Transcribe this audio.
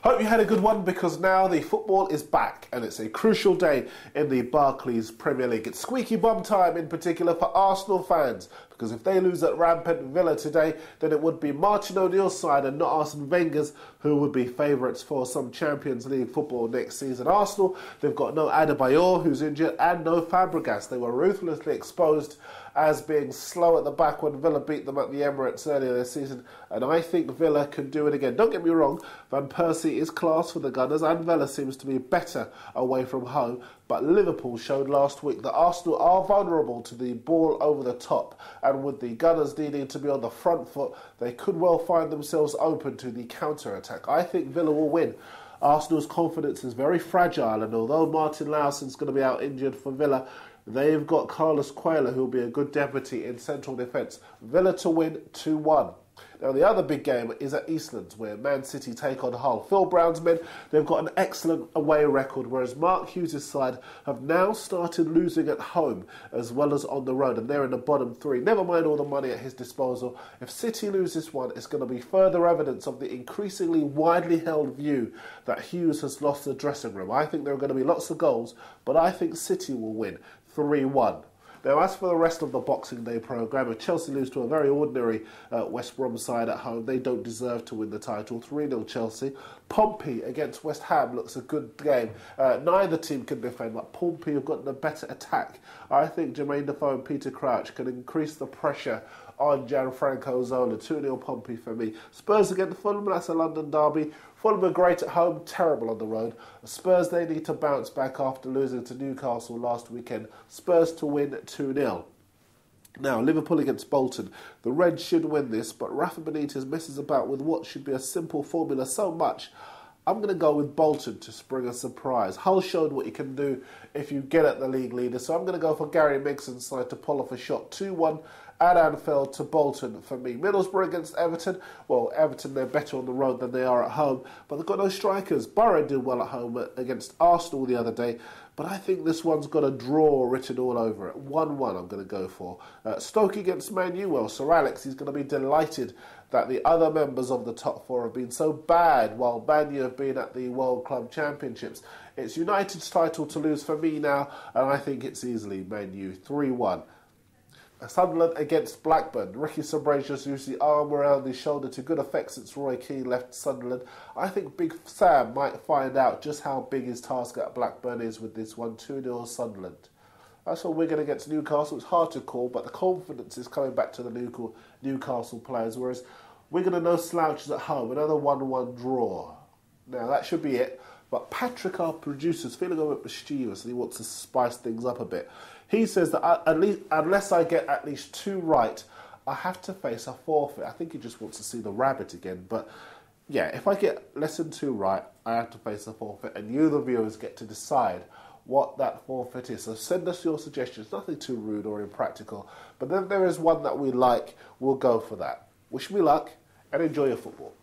Hope you had a good one, because now the football is back and it's a crucial day in the Barclays Premier League. It's squeaky bum time, in particular for Arsenal fans, because if they lose at rampant Villa today, then it would be Martin O'Neill's side and not Arsene Wenger's who would be favourites for some Champions League football next season. Arsenal, they've got no Adebayor, who's injured, and no Fabregas. They were ruthlessly exposed as being slow at the back when Villa beat them at the Emirates earlier this season, and I think Villa can do it again. Don't get me wrong, Van Persie is class for the Gunners, and Villa seems to be better away from home, but Liverpool showed last week that Arsenal are vulnerable to the ball over the top, and with the Gunners needing to be on the front foot, they could well find themselves open to the counter-attack. I think Villa will win. Arsenal's confidence is very fragile, and although Martin Laursen's going to be out injured for Villa, they've got Carlos Cuellar, who will be a good deputy in central defence. Villa to win 2-1. Now, the other big game is at Eastlands, where Man City take on Hull. Phil Brown's men, they've got an excellent away record, whereas Mark Hughes' side have now started losing at home as well as on the road, and they're in the bottom three. Never mind all the money at his disposal. If City lose this one, it's going to be further evidence of the increasingly widely held view that Hughes has lost the dressing room. I think there are going to be lots of goals, but I think City will win 3-1. Now, as for the rest of the Boxing Day programme, if Chelsea lose to a very ordinary West Brom side at home, they don't deserve to win the title. 3-0 Chelsea. Pompey against West Ham looks a good game. Neither team can defend, but Pompey have got the better attack. I think Jermaine Defoe and Peter Crouch can increase the pressure on Gianfranco Zola. 2-0 Pompey for me. Spurs against Fulham, that's a London derby. Fulham are great at home, terrible on the road. Spurs, they need to bounce back after losing to Newcastle last weekend. Spurs to win 2-0. Now, Liverpool against Bolton. The Reds should win this, but Rafa Benitez messes about with what should be a simple formula so much. I'm going to go with Bolton to spring a surprise. Hull showed what you can do if you get at the league leader, so I'm going to go for Gary Megson's side to pull off a shot. 2-1 at Anfield to Bolton for me. Middlesbrough against Everton. Well, Everton, they're better on the road than they are at home, but they've got no strikers. Borough did well at home against Arsenal the other day, but I think this one's got a draw written all over it. 1-1 I'm going to go for. Stoke against Man U. Well, Sir Alex, he's going to be delighted that the other members of the top four have been so bad while Man U have been at the World Club Championships. It's United's title to lose for me now, and I think it's easily Man U. 3-1. Sunderland against Blackburn. Ricky Sabracious used the arm around his shoulder to good effect since Roy Keane left Sunderland. I think Big Sam might find out just how big his task at Blackburn is with this one. 2-0 Sunderland. That's what Wigan against Newcastle. It's hard to call, but the confidence is coming back to the Newcastle players, whereas Wigan are no slouches at home. Another 1-1 draw. Now, that should be it. But Patrick, our producer, is feeling a bit mischievous and he wants to spice things up a bit. He says that unless I get at least 2 right, I have to face a forfeit. I think he just wants to see the rabbit again. But yeah, if I get less than 2 right, I have to face a forfeit. And you, the viewers, get to decide what that forfeit is. So send us your suggestions. Nothing too rude or impractical. But then there is one that we like. We'll go for that. Wish me luck and enjoy your football.